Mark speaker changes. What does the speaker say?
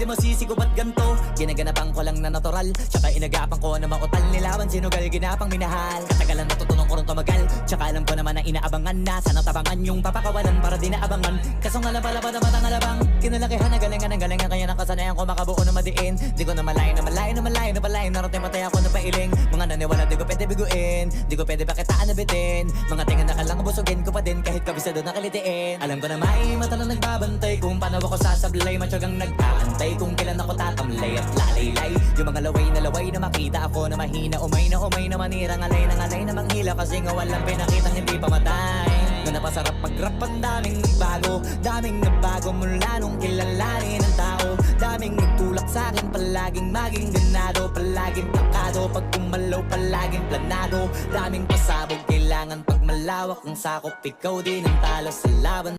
Speaker 1: di masisi ko ba't ganto. Ginaganapan ko lang na natural, tsaka inagapan ko na mautal. Nilawan sinugal, ginapang minahal. Katagalan natutunan ko rin tumagal, tsaka alam ko naman na inaabangan na. Sana tabangan yung papakawalan para di naabangan. Kaso nga lang pala ba naman ang alabang kinalakihan na galingan ng galingan, kaya nakasanayan ko makabuo na madiin. Di ko na malayo na malayo na malayo na malayo. Narating matay ako na pailing. Mga naniwala di ko pwede biguin, di ko pwede pakitaan na bitin. Mga tinga na kalang busugin ko pa din kahit kabisado na kalitiin. Alam ko na may mata na nagbabantay kung paano ako sasablay. Matyagang nag-aantay kung kailan ako tatamlay at lalaylay. Yung mga laway na makita ako na mahina. Umay na manira, ngalay na manghila. Kasi nga walang pinakitang hindi pamatay. Na napasarap mag-rap, ang daming nagbago mula nung kilalanin ng tao. Daming nagtulak sa'kin, palaging maging ganado, palaging plakado, pag kumalaw palaging planado. Daming pasabog, kailangan pag malawak ang sakop, ikaw din ang talo sa laban.